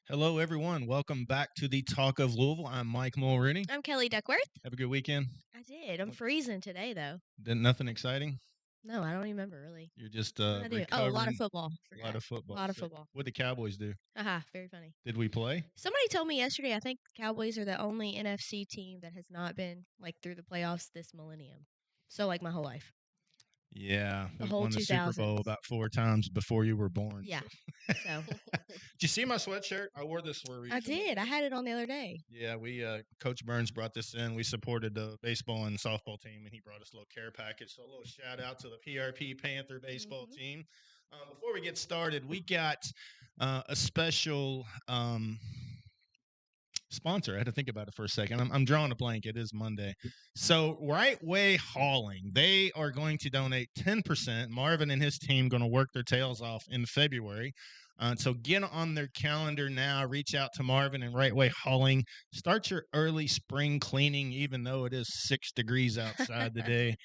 Hello, everyone. Welcome back to the Talk of Louisville. I'm Mike Mulrooney. I'm Kelly Duckworth. Have a good weekend. I did. I'm What- freezing today, though. Nothing exciting. No, I don't remember really. You're just What did I do? Oh, a lot of recovering. football. A lot Forgot. of A football. lot of So, football. what the Cowboys do? Aha, very funny. Did we play? Somebody told me yesterday. I think the Cowboys are the only NFC team that has not been through the playoffs this millennium. So my whole life, Yeah, the we whole won the Super 2000s. Bowl about 4 times before you were born. Yeah. So Did you see my sweatshirt? I wore this for a reason. I did. I had it on the other day. Yeah, we Coach Burns brought this in. We supported the baseball and softball team, and he brought us a little care package. So a little shout out to the PRP Panther baseball team. Before we get started, we got a special sponsor. I had to think about it for a second. I'm drawing a blank. It is Monday. So Right Way Hauling, they are going to donate 10%. Marvin and his team going to work their tails off in February. So get on their calendar now. Reach out to Marvin and Right Way Hauling. Start your early spring cleaning, even though it is 6 degrees outside today.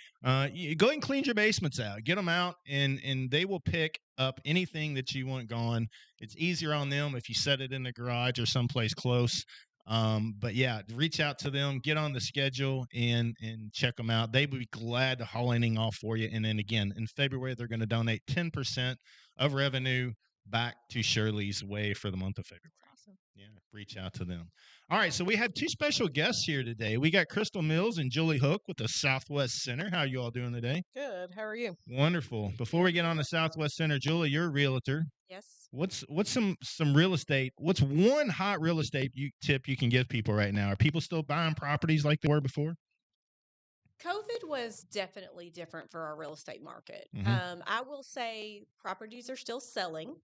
You go ahead and clean your basements out. Get them out, and they will pick up anything that you want gone. It's easier on them if you set it in the garage or someplace close. But yeah, reach out to them, get on the schedule, and check them out. They would be glad to haul anything off for you. And then again, in February, they're going to donate 10% of revenue back to Shirley's Way for the month of February. Awesome. Yeah, reach out to them. All right, so we have two special guests here today. We got Crystal Mills and Julie Hook with the Southwest Center. How are you all doing today? Good. How are you? Wonderful. Before we get on the Southwest Center, Julie, you're a realtor. Yes. What's some real estate? What's one hot real estate tip you can give people right now? Are people still buying properties like they were before? COVID was definitely different for our real estate market. Mhm. I will say properties are still selling,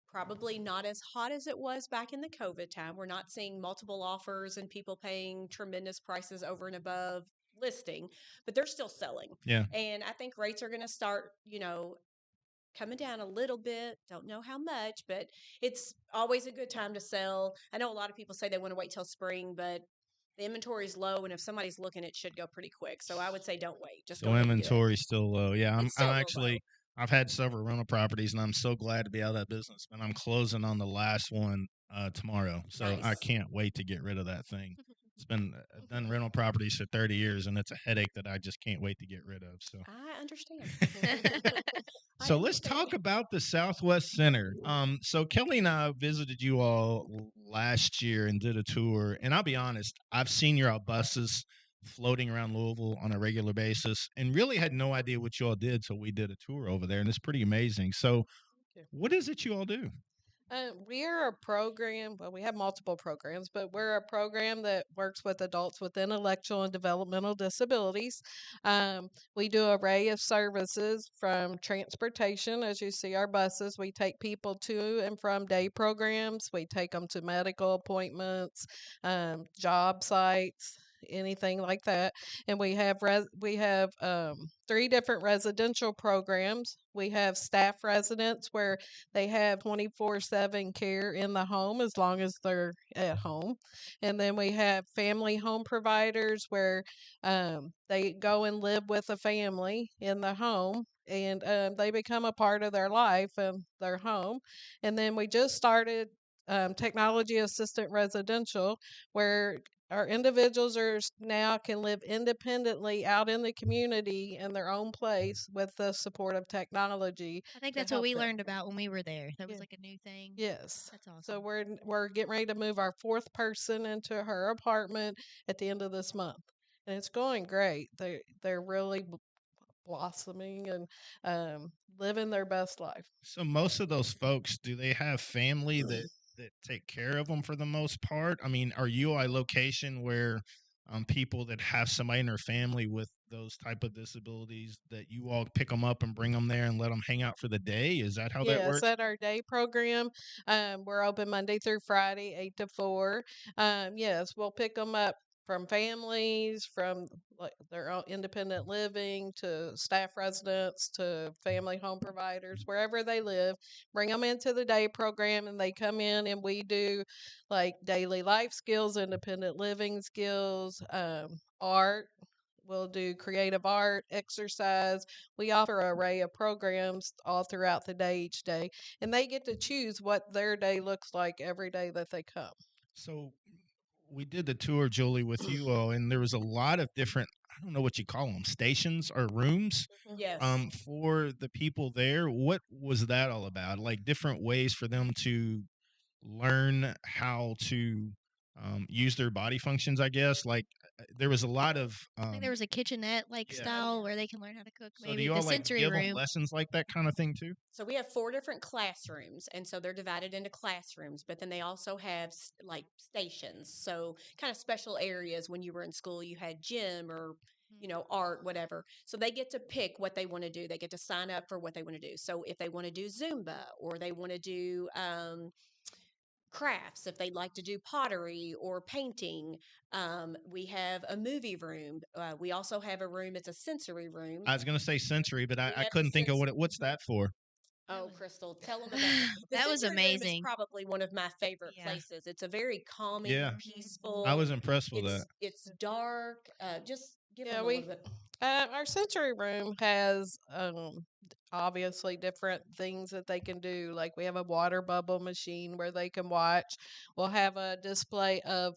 probably not as hot as it was back in the COVID time. We're not seeing multiple offers and people paying tremendous prices over and above listing, but they're still selling. Yeah. And I think rates are going to start, coming down a little bit. Don't know how much, but it's always a good time to sell. I know a lot of people say they want to wait till spring, but the inventory is low, and if somebody's looking, it should go pretty quick. So I would say don't wait. Just So go ahead and get it. inventory's still low. Yeah, I'm It's still I'm a little actually I've had several rental properties, and I'm so glad to be out of that business. And I'm closing on the last one tomorrow, so I Nice. can't wait to get rid of that thing. I've done rental properties for 30 years, and it's a headache that I just can't wait to get rid of. So I understand. I So let's understand. talk about the Southwest Center. So Kelly and I visited you all last year and did a tour. And I'll be honest, I've seen your buses floating around Louisville on a regular basis, and really had no idea what you all did till we did a tour over there, and it's pretty amazing. So, what is it you all do? We're a program, well, we have multiple programs, but we're a program that works with adults with intellectual and developmental disabilities. We do an array of services from transportation, as you see our buses. We take people to and from day programs. We take them to medical appointments, job sites, anything like that. And we have three different residential programs. We have staff residents where they have 24/7 care in the home as long as they're at home. And then we have family home providers where they go and live with a family in the home, and they become a part of their life and their home. And then we just started technology assistant residential where our individuals now can live independently out in the community in their own place with the support of technology. I think to that's what help we them. learned about when we were there. That was Yeah. a new thing. Yes. That's awesome. So we're getting ready to move our fourth person into her apartment at the end of this month, and it's going great. They're really blossoming and living their best life. So, most of those folks, do they have family that take care of them for the most part? I mean, are you a location where people that have somebody in their family with those type of disabilities that you all pick them up and bring them there and let them hang out for the day? Is that how that Yes, works? at our day program, we're open Monday through Friday, 8 to 4. Yes, we'll pick them up from families, from like their own independent living to staff residents to family home providers, wherever they live. Bring them into the day program, and they come in, and we do like daily life skills, independent living skills, art, we'll do creative art, exercise. We offer an array of programs all throughout the day, each day, and they get to choose what their day looks like every day that they come. So we did the tour, Julie, with you all, and there was a lot of different, I don't know what you call them, stations or rooms Yes. for the people there. What was that all about? Like different ways for them to learn how to use their body functions, I guess. Like there was a lot of I think there was a kitchenette like yeah. style where they can learn how to cook. So do Maybe you the all like sensory give them room. lessons like that kind of thing too? So we have 4 different classrooms, and so they're divided into classrooms, but then they also have like stations. So kind of special areas when you were in school, you had gym or art, whatever. So they get to pick what they want to do. They get to sign up for what they want to do. So if they want to do Zumba or they want to do crafts, if they'd like to do pottery or painting, we have a movie room. We also have a room. It's a sensory room. I was going to say sensory, but I have the couldn't think of what's that for. Oh, Crystal, tell them about it. The That was sensory room is amazing. probably one of my favorite Yeah. places. It's a very calming, Yeah. peaceful. I was impressed with that. It's dark. Just give Yeah, them a little bit. our sensory room has obviously different things that they can do. Like we have a water bubble machine where they can watch. We'll have a display of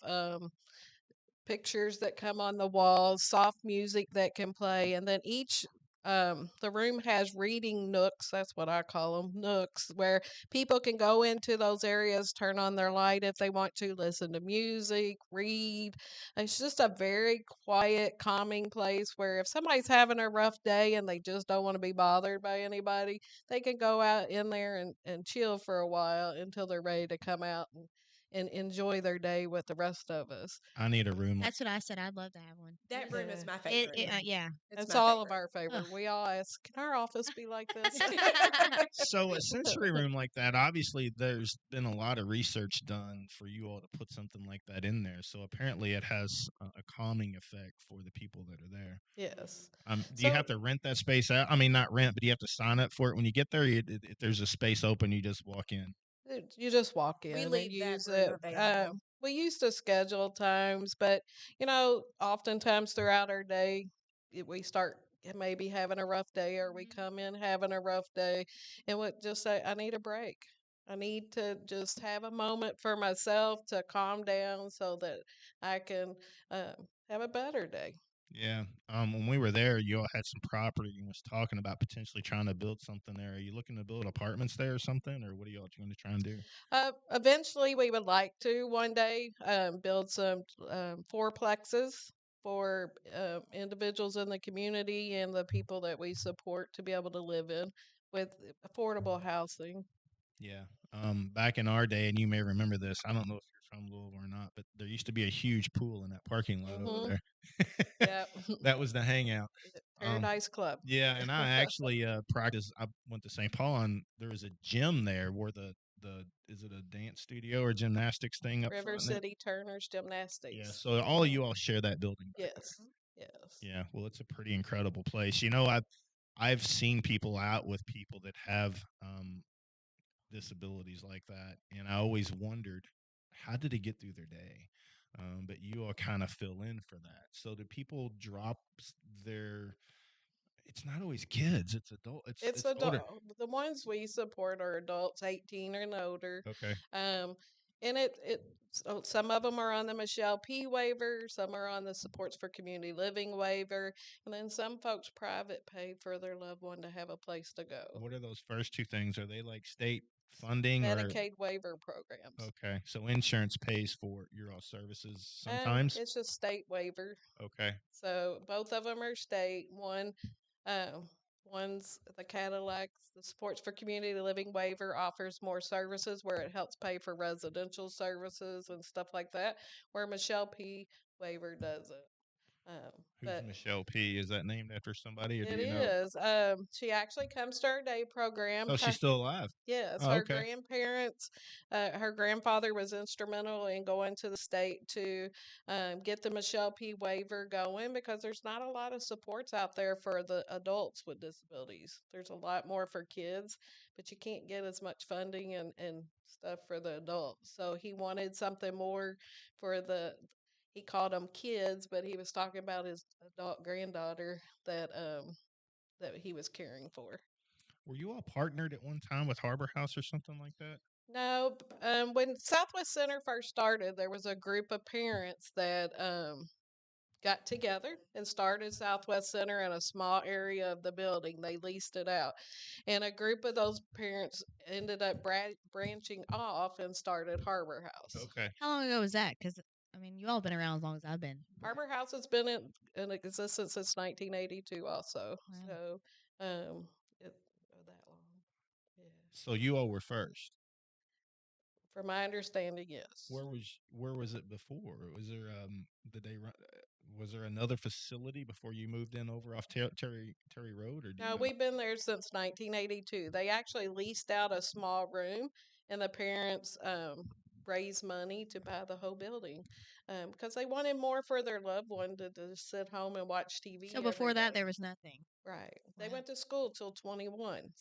pictures that come on the walls, soft music that can play, and then each the room has reading nooks. That's what I call them, nooks, where people can go into those areas, turn on their light if they want to, listen to music, read. It's just a very quiet, calming place where if somebody's having a rough day and they just don't want to be bothered by anybody, they can go out in there and chill for a while until they're ready to come out and enjoy their day with the rest of us. I need a room. That's what I said. I'd love to have one. That room is Yeah. my favorite. Yeah. It's my all of favorite. our favorite. Ugh. We all ask, can our office be like this? So a sensory room like that, obviously there's been a lot of research done for you all to put something like that in there. So apparently it has a calming effect for the people that are there. Yes. Do you have to rent that space out? I mean, not rent, but do you have to sign up for it when you get there? If there's a space open, you just walk in. You just walk in We and leave that use room it. available. We used to schedule times, but oftentimes throughout our day, we start maybe having a rough day, or we come in having a rough day, and we just say, "I need a break. I need to just have a moment for myself to calm down, so that I can have a better day." Yeah. When we were there, you all had some property and was talking about potentially trying to build something there. Are you looking to build apartments there or something, or what are y'all going to try and do? Eventually, we would like to one day build some fourplexes for individuals in the community and the people that we support to be able to live in with affordable housing. Yeah. Back in our day, and you may remember this. I don't know if you're from Louisville or not, but there used to be a huge pool in that parking lot over Mhm. there. Yeah. That was the hangout. Paradise Club. Yeah, and I actually practiced. I went to St. Paul, and there was a gym there where the is it a dance studio or gymnastics thing up River front there? City Turner's Yeah, Gymnastics. so all of you all share that building back there. Yes. Yes. Yeah, well, it's a pretty incredible place. I've seen people out with people that have disabilities like that, and I always wondered how did they get through their day. But you all kind of fill in for that. So do people drop their? It's not always kids. It's adult. It's It's older. the ones we support are adults 18 and older. Okay. Um, and so some of them are on the Michelle P. waiver, some are on the Supports for Community Living waiver, and then some folks private pay for their loved one to have a place to go. What are those first two things? Are they like state funding or Medicaid waiver programs. okay? So insurance pays for your all services sometimes. It's just state waiver. Okay. So both of them are state. Uh, one's the Cadillacs, the Supports for Community Living waiver offers more services where it helps pay for residential services and stuff like that, where Michelle P. waiver doesn't. Who's But Michelle P? Is that named after somebody, or do it you know? is. She actually comes to our day program. Oh, she's still alive. Yes, Oh, her okay. grandparents, her grandfather was instrumental in going to the state to get the Michelle P. waiver going because there's not a lot of supports out there for the adults with disabilities. There's a lot more for kids, but you can't get as much funding and stuff for the adults. So he wanted something more for the. he called them kids, but he was talking about his adult granddaughter that he was caring for. Were you all partnered at one time with Harbor House or something like that? No, when Southwest Center first started, there was a group of parents that got together and started Southwest Center in a small area of the building. They leased it out. And a group of those parents ended up branching off and started Harbor House. Okay. How long ago was that? Because I mean, you all been around as long as I've been. Harbor House has been in existence since 1982 also. Wow. So, that long. Yeah. So you all were first. From my understanding, yes. Where was it before? Was there did they run? Was there another facility before you moved in over off Terry Road, or do you No, know? we've been there since 1982. They actually leased out a small room, and the parents raised money to buy the whole building because they wanted more for their loved one to sit home and watch TV. So before every that, day. there was nothing. Right. They Wow. went to school till 21.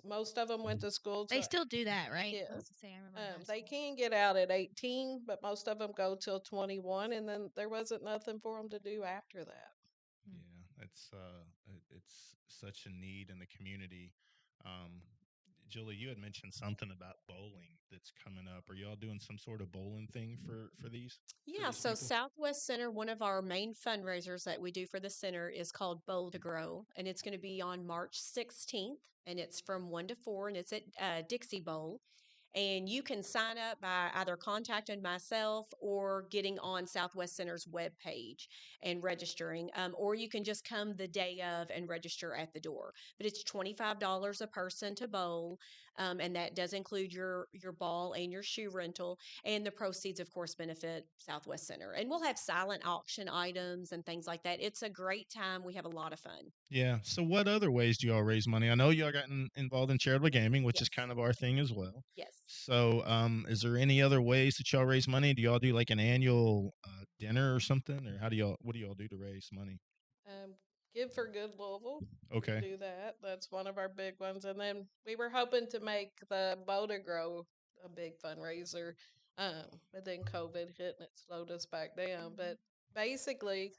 Most of them went to school. They still do that, right? Yes. I was gonna say, I remember in high They school. can get out at 18, but most of them go till 21, and then there wasn't nothing for them to do after that. Yeah, it's such a need in the community. Um, Julie, you had mentioned something about bowling that's coming up. Are y'all doing some sort of bowling thing for these? Yeah, these so people? Southwest Center, one of our main fundraisers that we do for the center is called Bowl to Grow, and it's going to be on March 16th, and it's from 1 to 4, and it's at Dixie Bowl. And you can sign up by either contacting myself or getting on Southwest Center's webpage and registering, or you can just come the day of and register at the door. But it's $25 a person to bowl, and that does include your ball and your shoe rental. And the proceeds, of course, benefit Southwest Center. And we'll have silent auction items and things like that. It's a great time. We have a lot of fun. Yeah. So, what other ways do y'all raise money? I know y'all gotten involved in charitable gaming, which is Yes. kind of our thing as well. Yes. So, is there any other ways that y'all raise money? Do y'all do like an annual dinner or something, or what do y'all do to raise money? Give for Good Louisville. Okay. We do that. That's one of our big ones. And then we were hoping to make the Bow to Grow a big fundraiser. But then COVID hit and it slowed us back down. But basically,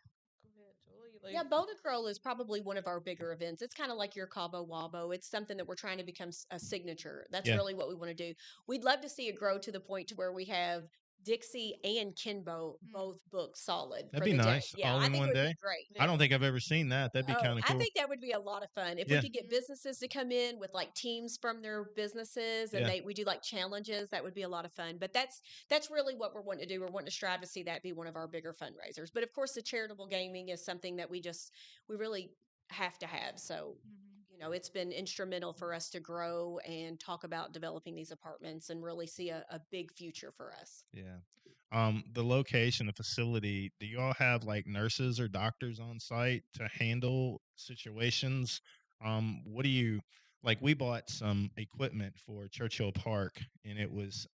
go ahead, Julie. Yeah, Boulder Curl is probably one of our bigger events. It's kind of like your Cabo Wabo. It's something that we're trying to become a signature. That's Yeah. really what we want to do. We'd love to see it grow to the point to where we have Dixie and Kinbo both booked solid That'd for be the day. nice. Yeah, All I in think it one would day. be great. I don't think I've ever seen that. That'd be Oh, kind of I cool. think that would be a lot of fun if we Yeah. could get businesses to come in with like teams from their businesses, and Yeah. we do like challenges. That would be a lot of fun. But that's really what we're wanting to do. We're wanting to strive to see that be one of our bigger fundraisers. But of course, the charitable gaming is something that we really have to have. So it's been instrumental for us to grow and talk about developing these apartments and really see a big future for us. Yeah. The location, the facility, do you all have like nurses or doctors on site to handle situations? What do you like? We bought some equipment for Churchill Park, and it was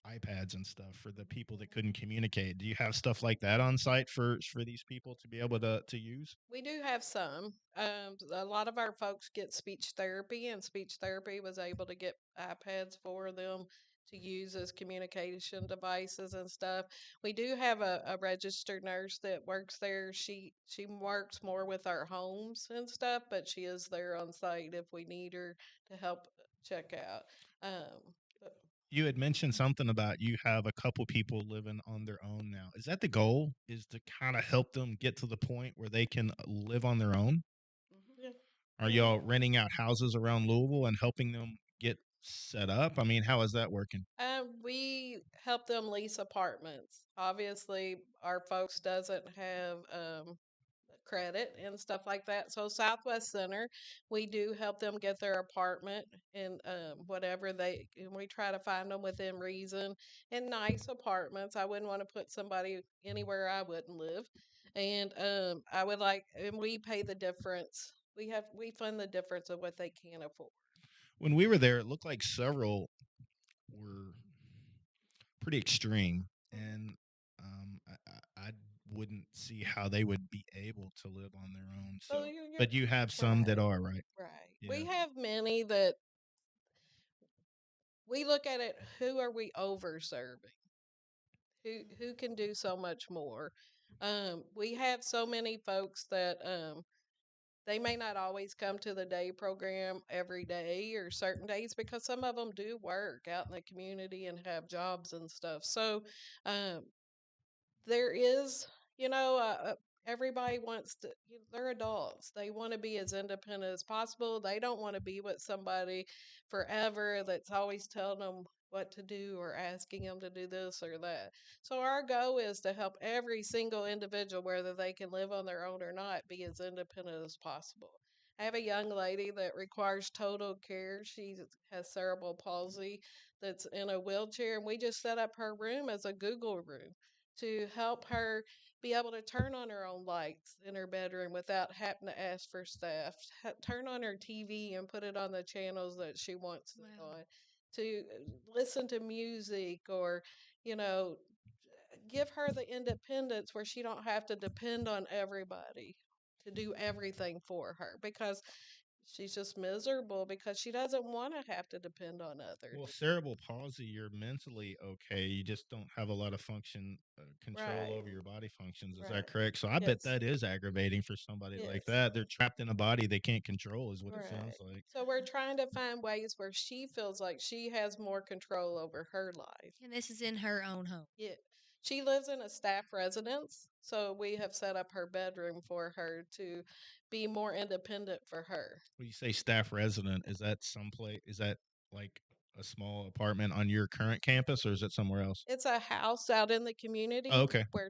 iPads and stuff for the people that couldn't communicate. Do you have stuff like that on site for these people to be able to use? We do have some. A lot of our folks get speech therapy, and speech therapy was able to get iPads for them to use as communication devices and stuff. We do have a registered nurse that works there. She works more with our homes and stuff, but she is there on site if we need her to help check out. But You had mentioned something about you have a couple people living on their own now. Is that the goal? Is to kind of help them get to the point where they can live on their own? yeah. Are y'all renting out houses around Louisville and helping them get set up? I mean, how is that working? We help them lease apartments. Obviously, our folks doesn't have credit and stuff like that. So Southwest Center, we do help them get their apartment and and we try to find them within reason and nice apartments. I wouldn't want to put somebody anywhere I wouldn't live. And and we pay the difference. We fund the difference of what they can afford. When we were there, it looked like several were pretty extreme, and I wouldn't see how they would be able to live on their own. So, So you're but you have some that are, right? right. Yeah. We have many that we look at it. Who are we over serving? who can do so much more. We have so many folks that they may not always come to the day program every day or certain days because some of them do work out in the community and have jobs and stuff. So um, there is, you know, everybody wants to, they're adults. They want to be as independent as possible. They don't want to be with somebody forever that's always telling them what to do or asking them to do this or that. So our goal is to help every single individual, whether they can live on their own or not, be as independent as possible. I have a young lady that requires total care. She has cerebral palsy that's in a wheelchair, and we just set up her room as a Google room to help her be able to turn on her own lights in her bedroom without having to ask for staff, turn on her TV and put it on the channels that she wants it Wow. on, to listen to music or, you know, give her the independence where she don't have to depend on everybody to do everything for her because she's just miserable because she doesn't want to have to depend on Well, others. cerebral palsy, you're mentally okay. You just don't have a lot of control Right, over your body functions. Is that right. correct? So I bet Yes, that is aggravating for somebody like yes. that. They're trapped in a body they can't control, is what it sounds Right. like. So we're trying to find ways where she feels like she has more control over her life. And this is in her own home. Yeah. She lives in a staff residence, so we have set up her bedroom for her to be more independent for her. When you say staff resident, is that someplace? Is that like a small apartment on your current campus, or is it somewhere else? It's a house out in the Oh, community okay. where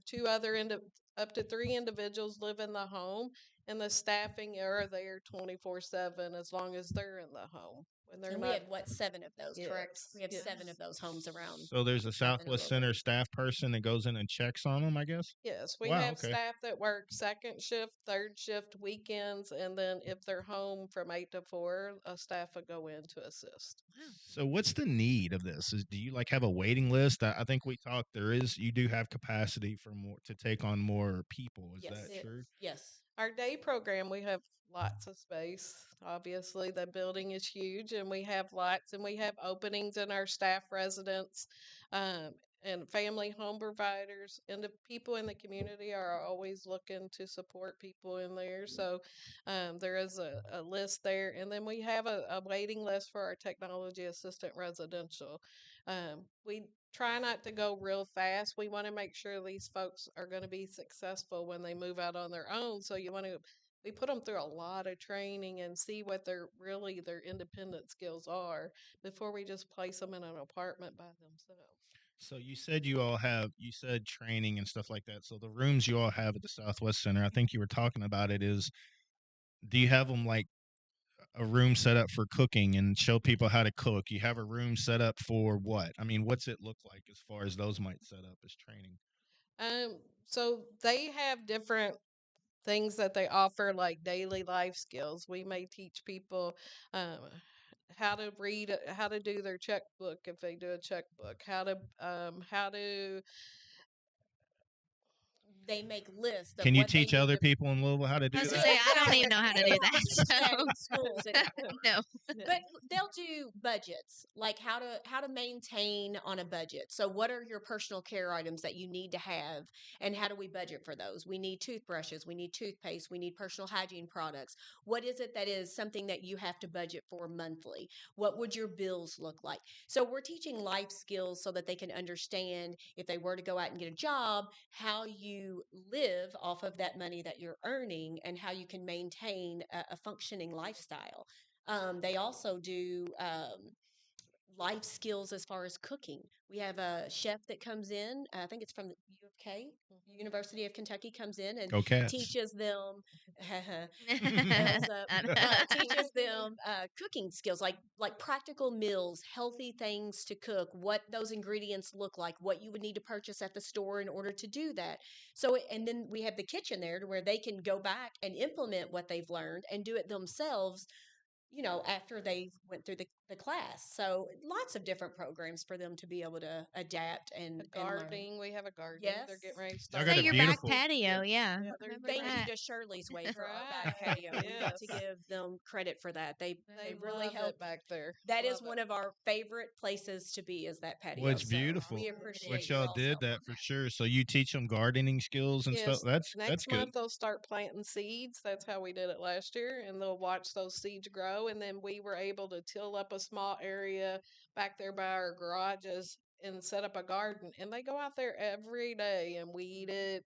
up to three individuals live in the home, and the staffing are there 24/7 as long as they're in the home. When they're And we not, have what, 7 of those, correct? yes, We have 7 of yes. those homes around So there's a Savannah, Southwest Louisville. Center staff person that goes in and checks on them, I guess. Yes, we Wow. have Okay. staff that work second shift, third shift, weekends, and then if they're home from 8 to 4, a staff will go in to assist. Wow. So what's the need of this? Do you like have a waiting list? I think we talked. You do have capacity for more to take on more people. Is Yes. that true? Yes. Yes. Our day program, we have lots of space. Obviously, the building is huge, and we have lots, and we have openings in our staff residence, um, and family home providers, and the people in the community are always looking to support people in there. So there is a list there, and then we have a waiting list for our technology assistant residential. We try not to go real fast. We want to make sure these folks are going to be successful when they move out on their own. So we put them through a lot of training and see what their independent skills are before we just place them in an apartment by themselves. So you said training and stuff like that. So the rooms you all have at the Southwest Center, I think you were talking about it. Is do you have them like a room set up for cooking and show people how to cook? You have a room set up for what? I mean, what's it look like as far as those might set up as training? Um, so they have different things that they offer, like daily life skills. We may teach people um, how to read, how to do their checkbook if they do a checkbook, how to They make lists of Can you what they teach need other to. people in Louisville how to I do was gonna that? say I don't even know how to They do don't that. teach that in schools anymore. No. But they'll do budgets, like how to maintain on a budget. So what are your personal care items that you need to have, and how do we budget for those? We need toothbrushes, we need toothpaste, we need personal hygiene products. What is it that is something that you have to budget for monthly? What would your bills look like? So we're teaching life skills so that they can understand if they were to go out and get a job, how you live off of that money that you're earning and how you can maintain a functioning lifestyle. They also do life skills as far as cooking. We have a chef that comes in, I think it's from the U of K, University of Kentucky, comes in and Go Cats. teaches them bells up, I teaches them cooking skills, like practical meals, healthy things to cook, what those ingredients look like, what you would need to purchase at the store in order to do that. So, and then we have the kitchen there to where they can go back and implement what they've learned and do it themselves after they went through the class. So lots of different programs for them to be able to adapt and learn. Gardening, we have a gardening. They're Yes. getting ready to Y'all start. got Say a your back beautiful- patio, yeah. Yeah, they're Remember Thank you that? to Shirley's Way for our back Right, patio. We got to yes. give them credit for that. They They really love help. it back there. That is Love one it. of our favorite places to be, is that patio. Well, it's So beautiful. we It appreciate What is. your y'all all's did help that on for sure. So you teach them gardening skills and stuff. Yes, That's next good. month they'll start planting seeds. That's how we did it last year, and they'll watch those seeds grow. And then we were able to till up a small area back there by our garages and set up a garden. And they go out there every day and weed it,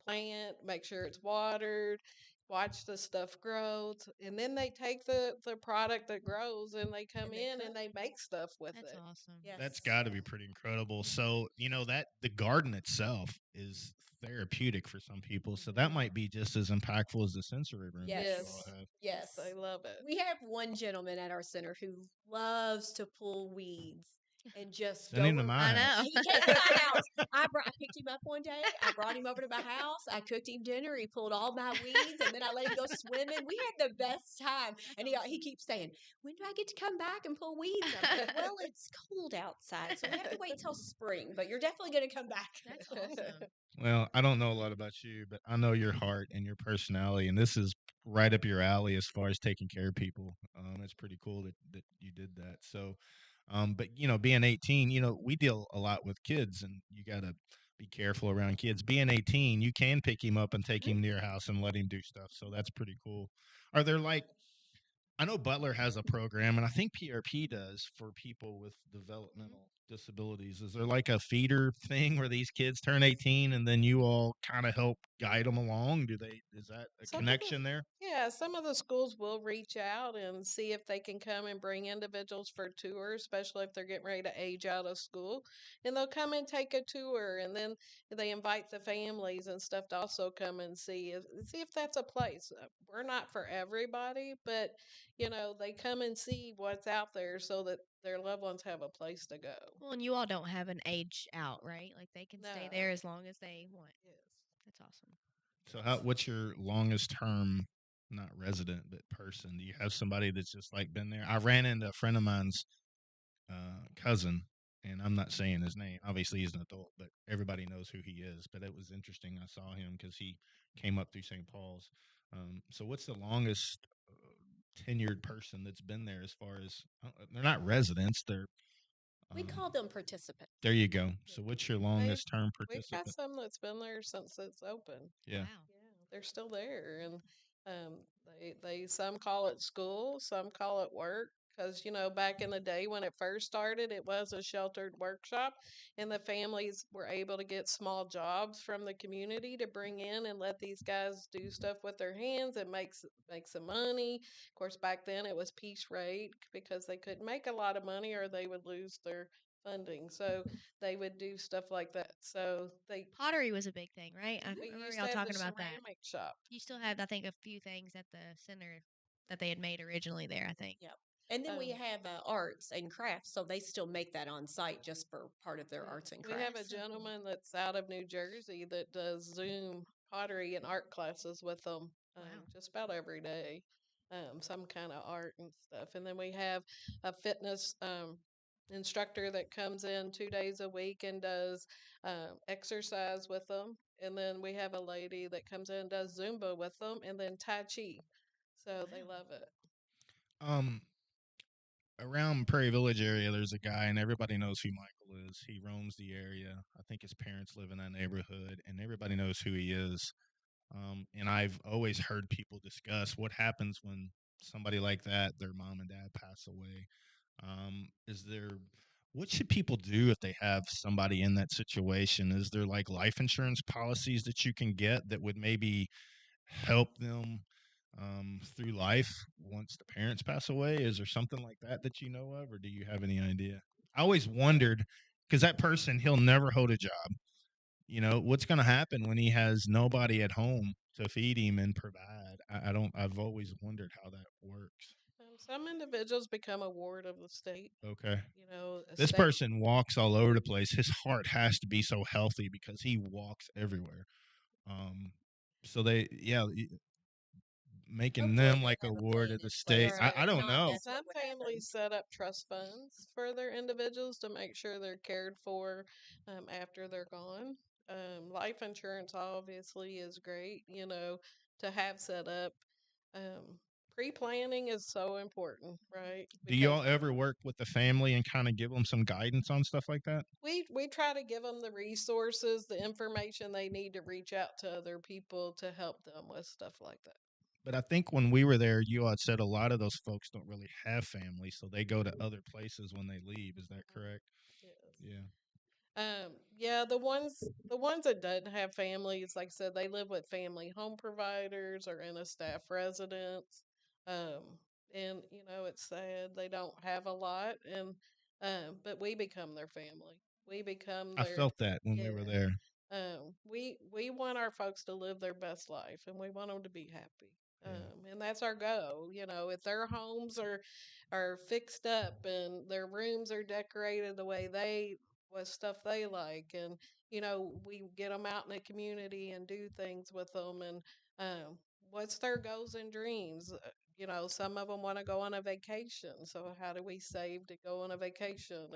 plant, make sure it's watered, watch the stuff grow, and then they take the product that grows and they come And they in cook. and they make stuff with That's it. awesome. Yes. That's got to be pretty incredible. So, that the garden itself is therapeutic for some people. So that Mhm. might be just as impactful as the sensory room that you all Yes. have. Yes. They love it. We have one gentleman at our center who loves to pull weeds and just Send go him to my I house. know. He came to my house. I picked him up one day. I brought him over to my house. I cooked him dinner. He pulled all my weeds, and then I let him go swimming. We had the best time. And he keeps saying, "When do I get to come back and pull weeds?" I'm like, "Well, it's cold outside, so we have to wait till spring. But you're definitely going to come back." That's awesome. Well, I don't know a lot about you, but I know your heart and your personality, and this is right up your alley as far as taking care of people. It's pretty cool that you did that. So, but being 18, we deal a lot with kids, and you got to be careful around kids. Being 18, you can pick him up and take him to your house and let him do stuff. So that's pretty cool. Are there I know Butler has a program, and I think PRP does for people with developmental disabilities. Is there like a feeder thing where these kids turn 18 and then you all kind of help guide them along? Is that a Some of connection there? Yeah, some of the schools will reach out and see if they can come and bring individuals for tours, especially if they're getting ready to age out of school. And they'll come and take a tour, and then they invite the families and stuff to also come and see if that's a place. We're not for everybody, but they come and see what's out there so that their loved ones have a place to go. Well, and you all don't have an age out, right? Like they can stay No. there as long as they want. Yes. That's awesome. So, what's your longest term, not resident, but person? Do you have somebody that's just like been there? I ran into a friend of mine's cousin, and I'm not saying his name. Obviously, he's an adult, but everybody knows who he is. But it was interesting. I saw him because he came up through St. Paul's. So, what's the longest tenured person that's been there? As far as they're not residents, they're We call them participants. there. You go. So, what's your longest term We've got participant? some that's been there since it's open. Yeah. Wow. Yeah, they're still there, and they some call it school, some call it work. Because back in the day when it first started, it was a sheltered workshop, and the families were able to get small jobs from the community to bring in and let these guys do stuff with their hands and make some money. Of course, back then it was piece rate because they couldn't make a lot of money or they would lose their funding. So they would do stuff like that. So Pottery was a big thing, right? I we remember used y'all to have talking the about that. ceramic shop. You still have, I think, a few things at the center that they had made originally there, I think. Yep. And then we Um, have arts and crafts, so they still make that on site just for part of their arts and We have a crafts. gentleman that's out of New Jersey that does Zoom pottery and art classes with them Wow. just about every day, some kind of art and stuff. And then we have a fitness instructor that comes in 2 days a week and does exercise with them. And then we have a lady that comes in and does Zumba with them and then Tai Chi. So they Wow. love it. Um, Around Prairie Village area, there's a guy, and everybody knows who Michael is. He roams the area. I think his parents live in that neighborhood, and everybody knows who he is. And I've always heard people discuss what happens when somebody like that, their mom and dad pass away. Is there, what should people do if they have somebody in that situation? Is there like life insurance policies that you can get that would maybe help them through life once the parents pass away? Is there something like that you know of, or do you have any idea? I always wondered because that person, he'll never hold a job. What's going to happen when he has nobody at home to feed him and provide? I don't. I've always wondered how that works. Some individuals become a ward of the state. Okay. A This state. person walks all over the place. His heart has to be so healthy because he walks everywhere. So they, yeah, making Hopefully them they like a have a ward plan of the in state. place, Right. I but if don't not, know. that's Some what would happen. families set up trust funds for their individuals to make sure they're cared for after they're gone. Life insurance obviously is great, to have set up. Pre-planning is so important, right? Do Because y'all ever work with the family and kind of give them some guidance on stuff like that? we try to give them the resources, the information they need to reach out to other people to help them with stuff like that. But I think when we were there, you all had said a lot of those folks don't really have family, so they go to other places when they leave. Is that correct? Yes. Yeah. Yeah, the ones that doesn't have families, like I said, they live with family home providers or in a staff residence. Um, and it's sad they don't have a lot, and but we become their family. We become I their felt that when we were yeah. there. We want our folks to live their best life, and we want them to be happy. Yeah. And that's our goal. If their homes are fixed up and their rooms are decorated the way they with stuff they like, and we get them out in the community and do things with them, and what's their goals and dreams. Some of them want to go on a vacation, so how do we save to go on a vacation?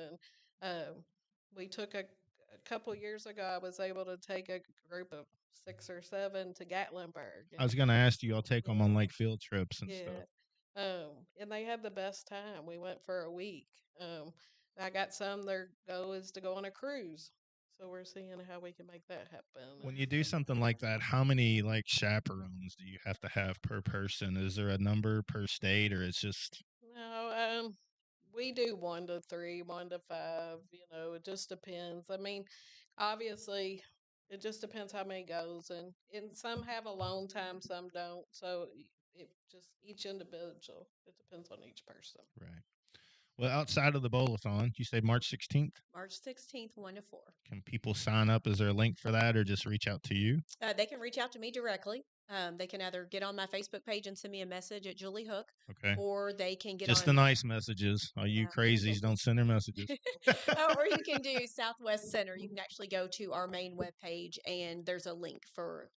And we took a couple years ago, I was able to take a group of 6 or 7 to Gatlinburg, I was and gonna ask, do y'all take them on yeah, like field trips and yeah, stuff? and they had the best time. We went for a week. I got some. Their goal is to go on a cruise, so we're seeing how we can make that happen. When you do something like that, how many like chaperones do you have to have per person? Is there a number per state, or it's just No, we do 1 to 3, 1 to 5. It just depends. I mean, obviously, it just depends how many goes, and some have a long time, some don't. So it just each individual. It depends on each person. right? Well, outside of the bowl-a-thon, you say March 16th. March 16th, 1 to 4. Can people sign up? Is there a link for that, or just reach out to you? They can reach out to me directly. They can either get on my Facebook page and send me a message at Julie Hook, Okay. or they can get Just the on. nice messages. All you Yeah. crazies don't send her messages. Or you can do Southwest Center. You can actually go to our main webpage, and there's a link for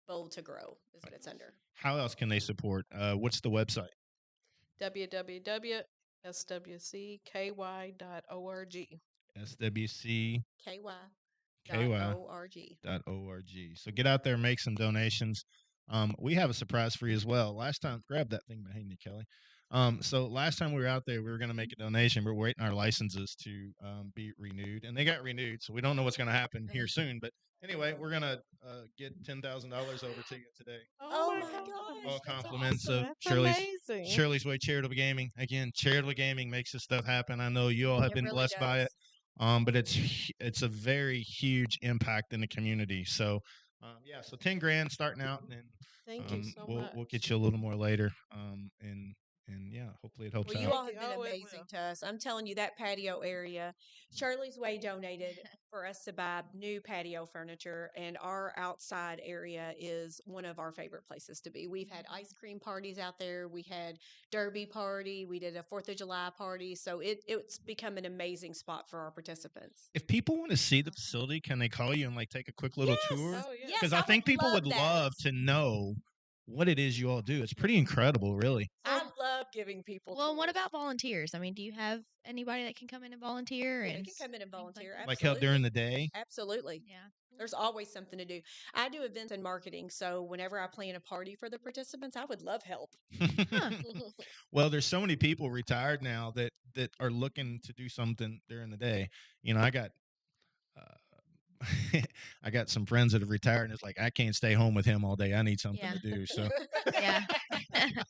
Bowl to Grow is what it's under. How else can they support? What's the website? www.swcky.org. SWC KY.org. KY.org. So get out there, make some donations. We have a surprise for you as well. Last time, grab that thing behind you, Kelly. So last time we were out there, we were going to make a donation. We're waiting our licenses to be renewed, and they got renewed. So we don't know what's going to happen here soon. But anyway, we're going to get $10,000 over to you today. Oh my gosh, All that's compliments awesome. of That's Shirley's amazing. Way Charitable Gaming. Again, Charitable Gaming makes this stuff happen. I know you all have It been really blessed by it. does. But it's a very huge impact in the community. So yeah, so 10 grand starting out, and then Thank you so we'll much. get you a little more later. And yeah, hopefully it helps Well, you out. all Thank have you. been Oh, it amazing will. to us. I'm telling you, that patio area, Shirley's Way donated for us to buy new patio furniture, and our outside area is one of our favorite places to be. We've had ice cream parties out there. We had derby party. We did a 4th of July party. So it's become an amazing spot for our participants. If people want to see the facility, can they call you and like take a quick little tour? Yes. Oh, yeah. Yes, Because I I think would people love would that. love to know what it is you all do. It's pretty incredible, really. I love giving people Well, what tours. about volunteers? I mean, do you have anybody that can come in and volunteer? Yeah, And they can come in and things like volunteer. that? Like help during the day. Absolutely. Yeah. There's always something to do. I do events and marketing, so whenever I plan a party for the participants, I would love help. Huh. Well, there's so many people retired now that are looking to do something during the day. I got I got some friends that have retired, and it's like I can't stay home with him all day. I need something Yeah. to do. So, Yeah.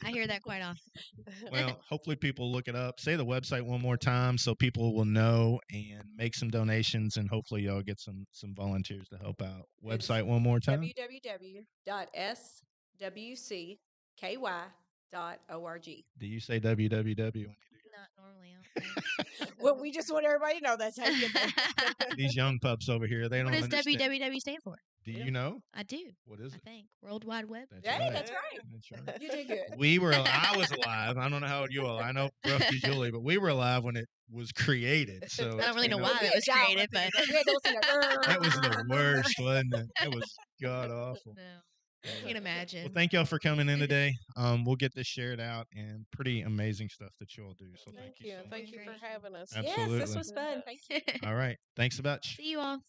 I hear that quite often. well, hopefully people look it up. Say the website one more time so people will know and make some donations, and hopefully y'all get some volunteers to help out. It's Website one more time. www.swcky.org. Do you say www? Not normally. I don't think. Well, we just want everybody to know that's how you get there. These young pups over here, they What don't does understand. WWW stand for? Do you know? I do. What is I it? think World Wide Web. That's Hey, right. that's right. That's right. You did good. I was alive. I don't know how old you all. I know roughly Julie, but we were alive when it was created. So I don't really know you why We that had was dial-up created, in but it. We had to listen to that was the worst, wasn't it? It was god awful. no. I can imagine. Well, thank y'all for coming in today. We'll get this shared out, and pretty amazing stuff that you all do. So thank you so much. Thank you for having us. Yes, this Absolutely. was fun. Thank you. All right. Thanks a bunch. See you all.